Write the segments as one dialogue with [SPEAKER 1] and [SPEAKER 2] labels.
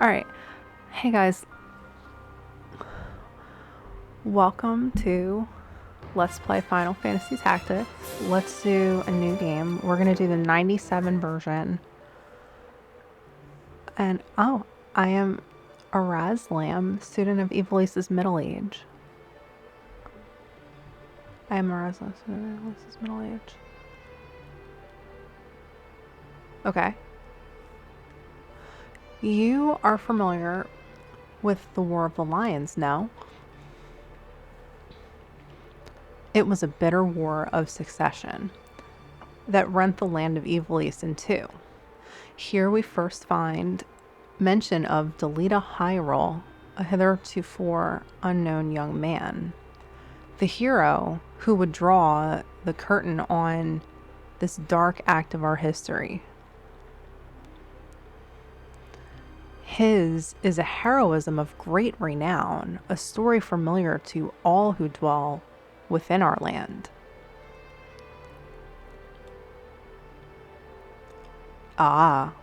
[SPEAKER 1] Alright. Hey guys. Welcome to Let's Play Final Fantasy Tactics. Let's do a new game. We're going to do the 97 version. And, oh, I am Arazlam, student of Ivalice's middle age. I am Arazlam, student of Ivalice's middle age. Okay. You are familiar with the War of the Lions, no? It was a bitter war of succession that rent the land of Ivalice in two. Here we first find mention of Delita Hyrule, a hitherto unknown young man. The hero who would draw the curtain on this dark act of our history. His is a heroism of great renown, a story familiar to all who dwell within our land. Ah,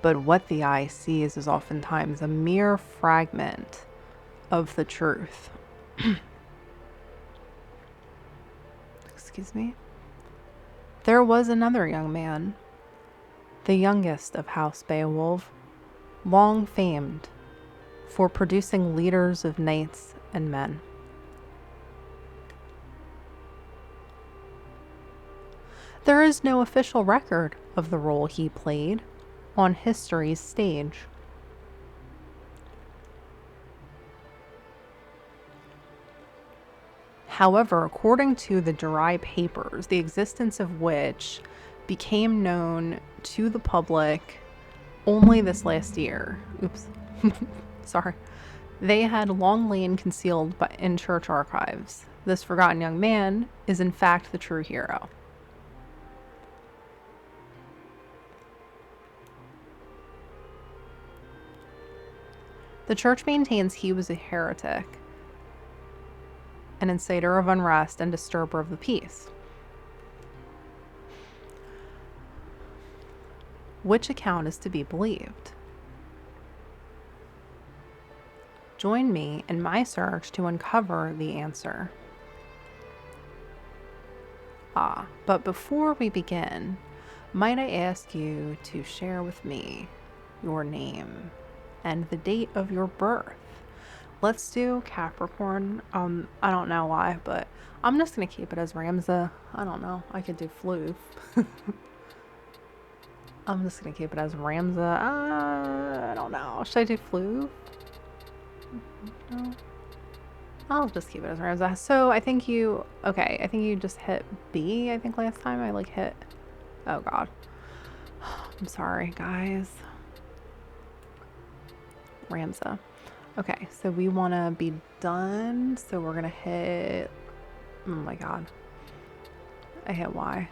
[SPEAKER 1] but what the eye sees is oftentimes a mere fragment of the truth. Excuse me. There was another young man, the youngest of House Beowulf, long famed for producing leaders of knights and men. There is no official record of the role he played on history's stage. However, according to the Durai Papers, the existence of which became known to the public only this last year. Oops. Sorry. They had long lain concealed in church archives. This forgotten young man is in fact the true hero. The church maintains he was a heretic, an inciter of unrest and disturber of the peace. Which account is to be believed? Join me in my search to uncover the answer. But before we begin, might I ask you to share with me your name and the date of your birth? Let's do Capricorn. I don't know why, but I'm just gonna keep it as Ramza. I don't know. I could do Floof. I'm just gonna keep it as Ramza. I don't know. Should I do Floof? No. I'll just keep it as Ramza. So I think you, okay, I think you just hit B, I think last time I hit, oh god. I'm sorry, guys. Ramza. Okay, so we want to be done, so we're gonna hit, oh my god. I hit Y.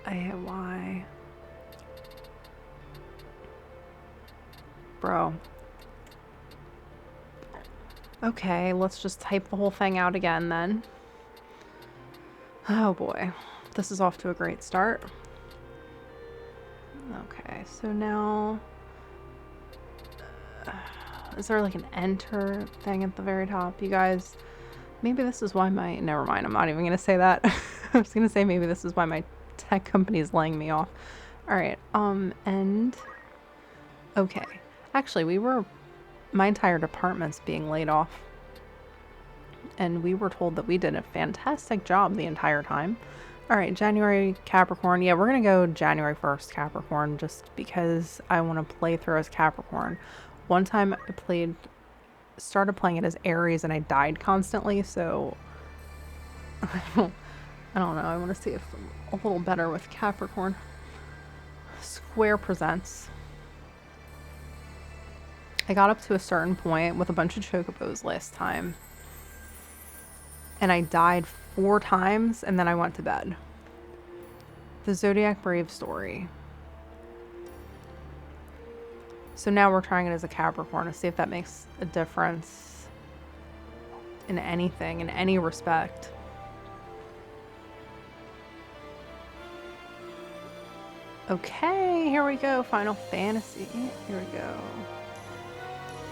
[SPEAKER 1] I hit Y. Bro. Okay, let's just type the whole thing out again then. Oh boy, this is off to a great start. Okay, so now, is there like an enter thing at the very top? You guys, maybe this is why my, never mind, I'm not even gonna say that. I was gonna say maybe this is why my tech company is laying me off. Alright, and, okay. Actually, my entire department's being laid off. And we were told that we did a fantastic job the entire time. Alright, January Capricorn. Yeah, we're going to go January 1st Capricorn just because I want to play through as Capricorn. One time I started playing it as Aries and I died constantly, so I don't know. I want to see if I'm a little better with Capricorn. Square presents. I got up to a certain point with a bunch of chocobos last time. And I died 4 times and then I went to bed. The Zodiac Brave story. So now we're trying it as a Capricorn to see if that makes a difference in anything, in any respect. Okay, here we go. Final Fantasy. Here we go.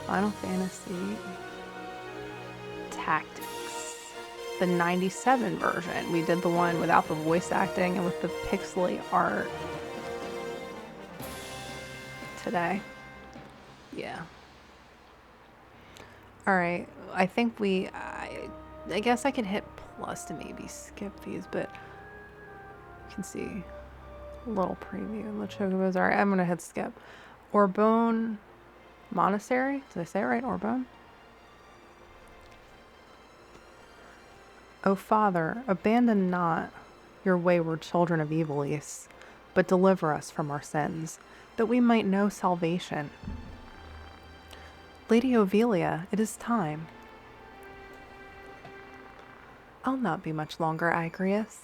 [SPEAKER 1] Final Fantasy Tactics. The 97 version. We did the one without the voice acting and with the pixely art today. Yeah. Alright, I think I guess I can hit plus to maybe skip these, but you can see a little preview of the Chocobos. Alright, I'm gonna hit skip. Orbone Monastery? Did I say it right? Orbone? O Father, abandon not your wayward children of Ivalice, but deliver us from our sins, that we might know salvation. Lady Ovelia, it is time. I'll not be much longer, Agrias.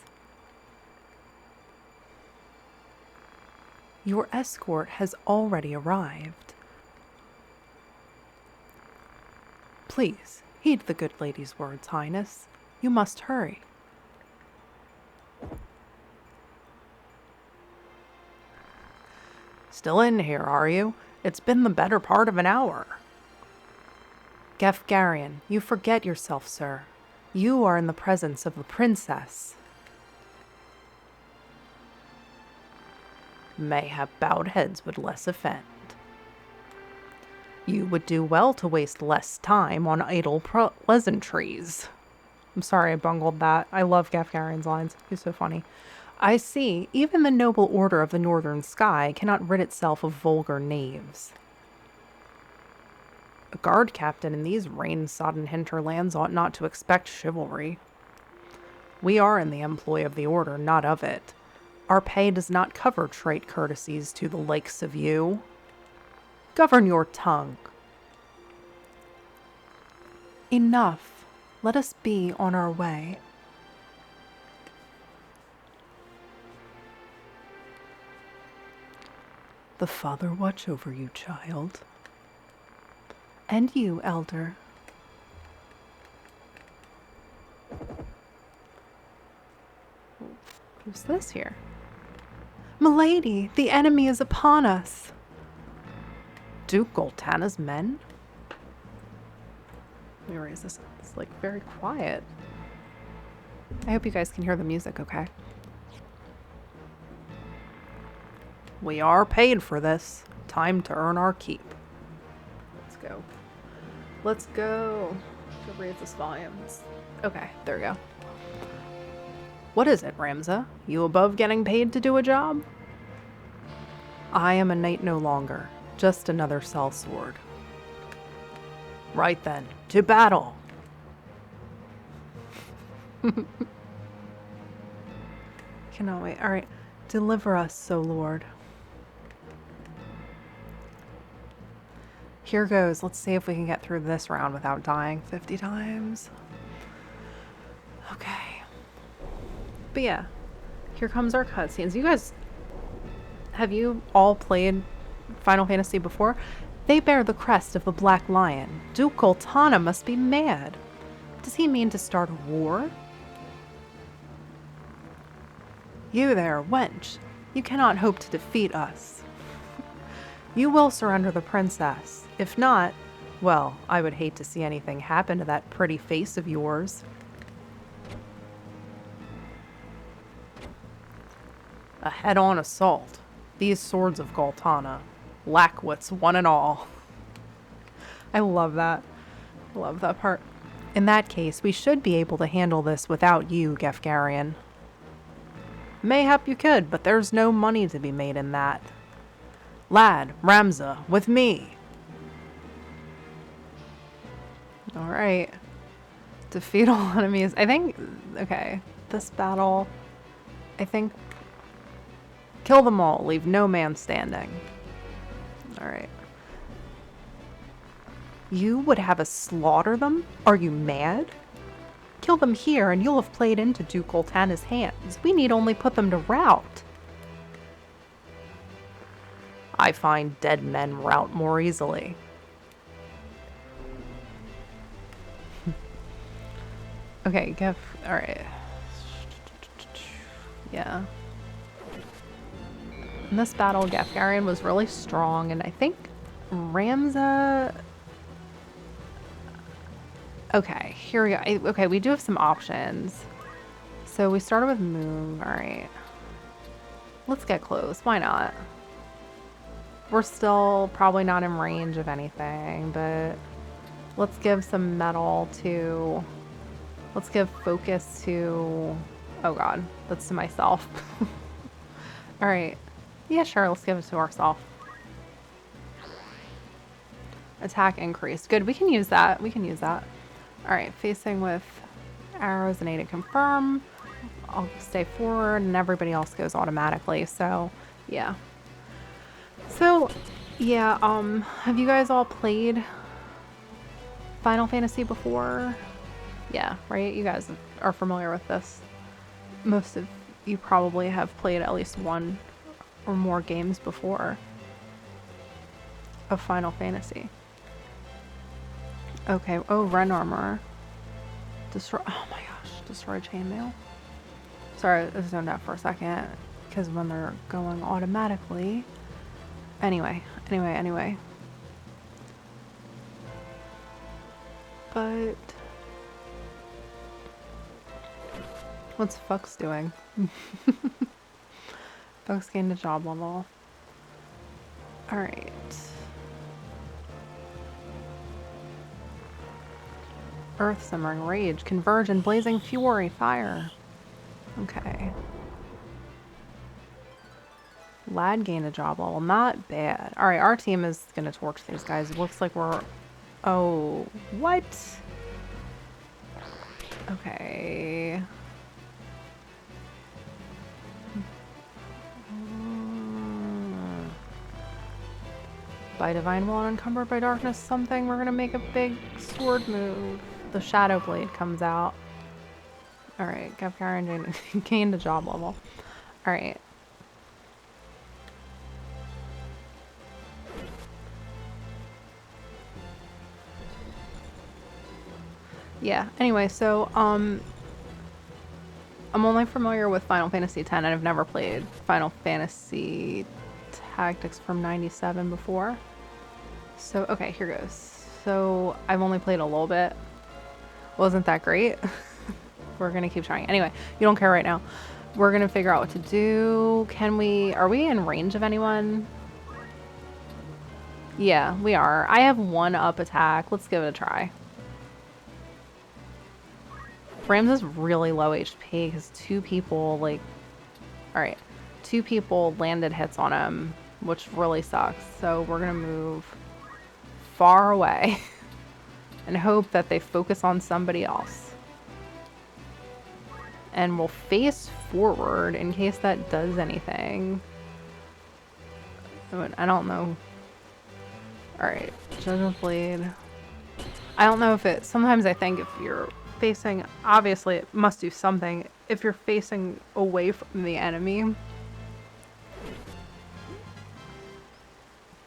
[SPEAKER 1] Your escort has already arrived. Please, heed the good lady's words, Highness. You must hurry. Still in here, are you? It's been the better part of an hour. Gefgarian, you forget yourself, sir. You are in the presence of a princess. Mayhap bowed heads would less offend. You would do well to waste less time on idle pleasantries. I'm sorry I bungled that. I love Gefgarian's lines. He's so funny. I see. Even the noble order of the northern sky cannot rid itself of vulgar knaves. A guard captain in these rain-sodden hinterlands ought not to expect chivalry. We are in the employ of the order, not of it. Our pay does not cover trite courtesies to the likes of you. Govern your tongue. Enough. Let us be on our way. The Father watch over you, child. And you, elder. Who's this here? Milady, the enemy is upon us. Duke Goltana's men? Let me raise this up. It's like very quiet. I hope you guys can hear the music okay. We are paid for this. Time to earn our keep. Let's go. Let's go. Should raise this volume. Okay, there we go. What is it, Ramza? You above getting paid to do a job? I am a knight no longer. Just another sellsword. Right then, to battle! Cannot wait. Alright, deliver us, O Lord. Here goes. Let's see if we can get through this round without dying 50 times. Okay. But yeah, here comes our cutscenes. You guys, have you all played Final Fantasy before? They bear the crest of the Black Lion. Duke Goltana must be mad. Does he mean to start a war? You there, wench. You cannot hope to defeat us. You will surrender the princess. If not, well, I would hate to see anything happen to that pretty face of yours. A head-on assault. These swords of Goltana. Lackwits, one and all. I love that. I love that part. In that case, we should be able to handle this without you, Gefgarian. Mayhap you could, but there's no money to be made in that. Lad, Ramza, with me. Alright. Defeat all enemies. I think, okay, this battle, I think, kill them all, leave no man standing. Alright. You would have us slaughter them? Are you mad? Kill them here and you'll have played into Duke Goltana's hands. We need only put them to rout. I find dead men rout more easily. Okay, alright. Yeah. In this battle, Gafgarian was really strong, and I think Ramza... Okay, here we go. Okay, we do have some options. So we started with Moon. Alright. Let's get close. Why not? We're still probably not in range of anything, but let's give some metal to... Let's give focus to... Oh god, that's to myself. Alright. Yeah, sure, let's give it to ourselves. Attack increased. Good, we can use that. We can use that. Alright, facing with arrows and A to confirm. I'll stay forward and everybody else goes automatically, so yeah. So, yeah, have you guys all played Final Fantasy before? Yeah, right? You guys are familiar with this. Most of you probably have played at least one or more games before of Final Fantasy. Okay, oh, Ren Armor. Destroy, oh my gosh, destroy chainmail. Sorry, I zoned out for a second, because when they're going automatically. Anyway. But what's Fox doing? Fox gained a job level. Alright. Earth Simmering Rage. Converge and Blazing Fury. Fire. Okay. Lad gained a job level. Not bad. Alright, our team is gonna torch these guys. It looks like we're... Oh, what? Okay. By Divine Will Unencumbered by Darkness something. We're gonna make a big sword move. The Shadow Blade comes out. Alright, Gafgarian gained a job level. Alright. Yeah, anyway, so, I'm only familiar with Final Fantasy X, and I've never played Final Fantasy Tactics from 97 before. So, okay, here goes. So, I've only played a little bit. Wasn't that great? We're gonna keep trying. Anyway, you don't care right now. We're gonna figure out what to do. Are we in range of anyone? Yeah, we are. I have one up attack. Let's give it a try. Rams is really low HP because two people landed hits on him, which really sucks. So we're gonna move far away and hope that they focus on somebody else. And we'll face forward in case that does anything. I don't know. Alright, Judgment Blade. I don't know if it... Sometimes I think if you're facing... Obviously, it must do something. If you're facing away from the enemy...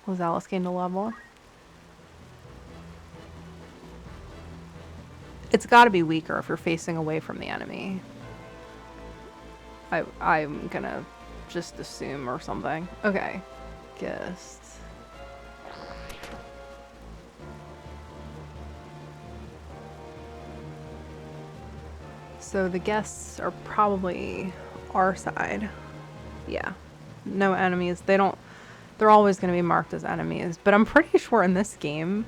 [SPEAKER 1] Was Alice gained a level? It's got to be weaker if you're facing away from the enemy. I'm gonna just assume or something. Okay. Guess. So the guests are probably our side. Yeah. No enemies. They're always going to be marked as enemies. But I'm pretty sure in this game,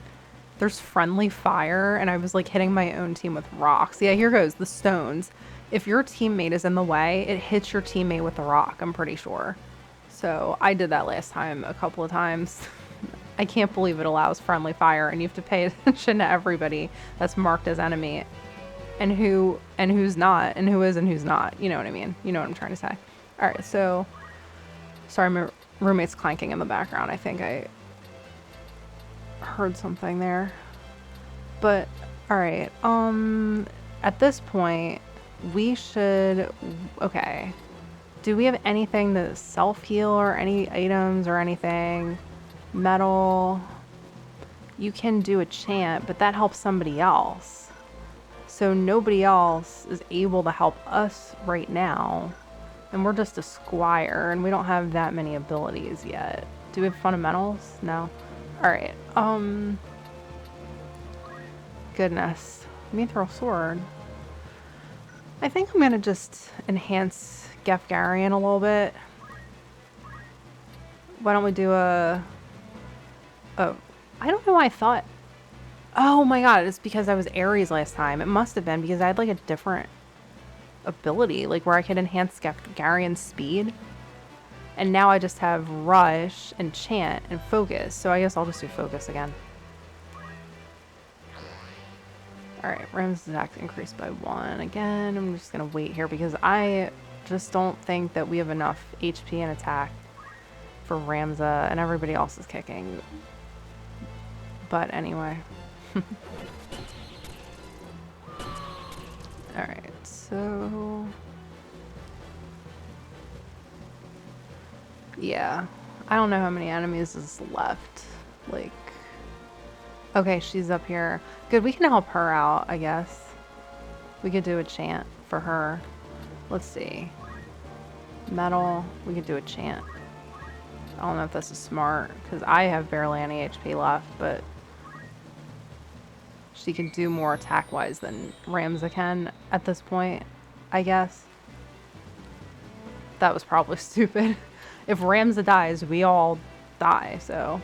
[SPEAKER 1] there's friendly fire, and I was like hitting my own team with rocks. Yeah, here goes. The stones. If your teammate is in the way, it hits your teammate with a rock, I'm pretty sure. So I did that last time a couple of times. I can't believe it allows friendly fire, and you have to pay attention to everybody that's marked as enemy. And who's not, and who is and who's not. You know what I mean? You know what I'm trying to say. Alright, so... Sorry, my roommate's clanking in the background. I think I heard something there. But, alright. At this point, we should... Okay. Do we have anything to self-heal or any items or anything? Metal. You can do a chant, but that helps somebody else. So nobody else is able to help us right now. And we're just a squire, and we don't have that many abilities yet. Do we have fundamentals? No. Alright, goodness. Mithril sword. I think I'm gonna just enhance Gefgarian a little bit. Why don't we do a... Oh, I don't know why I thought... Oh my god, it's because I was Ares last time. It must have been because I had like a different ability, like where I could enhance Gefgarian's speed. And now I just have Rush and Chant and Focus, so I guess I'll just do Focus again. Alright, Ram's attack increased by 1 again. I'm just gonna wait here because I just don't think that we have enough HP and attack for Ramza, and everybody else is kicking. But anyway. Alright, so... Yeah. I don't know how many enemies is left. Like... Okay, she's up here. Good, we can help her out, I guess. We could do a chant for her. Let's see. Metal. We could do a chant. I don't know if this is smart, because I have barely any HP left, but... She can do more attack-wise than Ramza can at this point, I guess. That was probably stupid. If Ramza dies, we all die, so...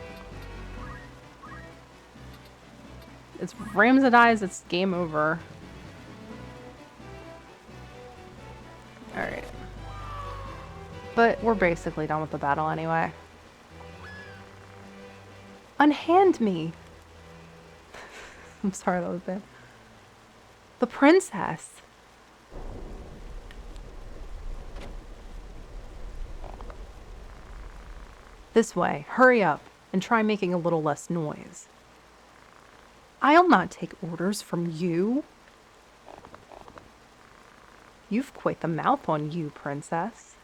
[SPEAKER 1] If Ramza dies, it's game over. Alright. But we're basically done with the battle anyway. Unhand me! I'm sorry, that was bad. The princess! This way. Hurry up, and try making a little less noise. I'll not take orders from you. You've quite the mouth on you, princess.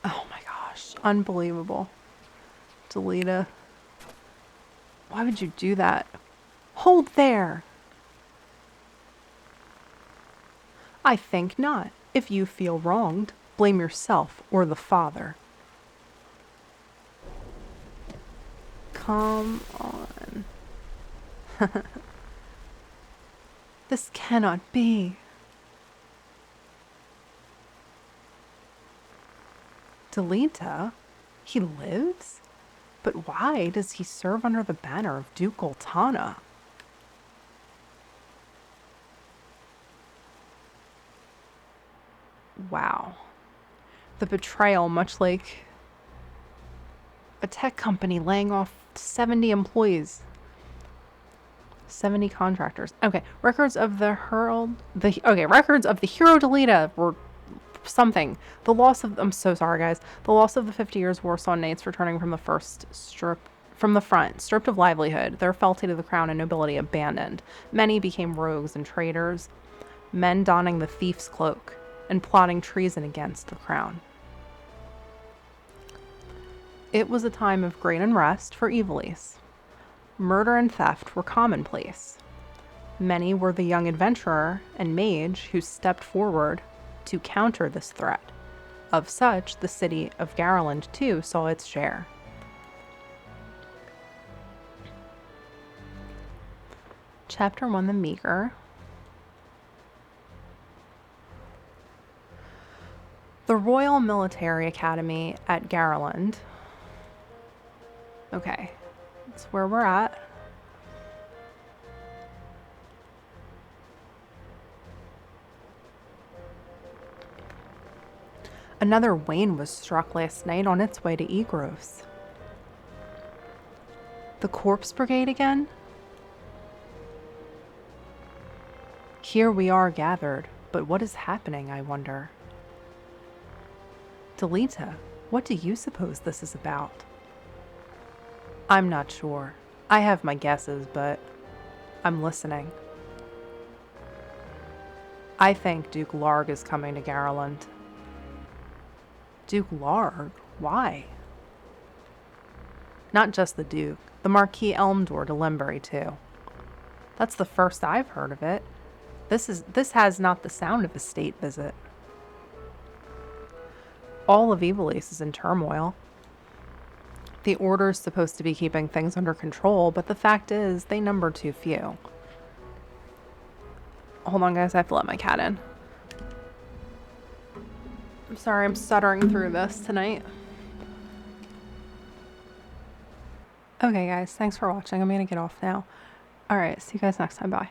[SPEAKER 1] Oh my gosh, unbelievable. Delita. Why would you do that? Hold there! I think not. If you feel wronged, blame yourself or the father. Come on. This cannot be. Delita? He lives? But why does he serve under the banner of Duke Ultana? Wow. The betrayal, much like a tech company laying off 70 employees. 70 contractors. Okay, records of the records of the hero Delita were something. The loss of, I'm so sorry guys, the loss of the 50 Years' War saw knights returning from the front, stripped of livelihood, their fealty to the crown and nobility abandoned. Many became rogues and traitors, men donning the thief's cloak and plotting treason against the crown. It was a time of great unrest for Ivalice. Murder and theft were commonplace. Many were the young adventurer and mage who stepped forward to counter this threat. Of such, the city of Garland too saw its share. Chapter 1, The Meager. The Royal Military Academy at Garland. Okay, that's where we're at. Another wain was struck last night on its way to Egros. The Corpse Brigade again? Here we are gathered, but what is happening, I wonder? Delita, what do you suppose this is about? I'm not sure. I have my guesses, but I'm listening. I think Duke Larg is coming to Garland. Duke Larg? Why? Not just the Duke. The Marquis Elmdor to Limbury, too. That's the first I've heard of it. This has not the sound of a state visit. all of Evilise is in turmoil. The Order's supposed to be keeping things under control, but the fact is, they number too few. Hold on, guys. I have to let my cat in. I'm sorry, I'm stuttering through this tonight. Okay, guys. Thanks for watching. I'm gonna get off now. Alright, see you guys next time. Bye.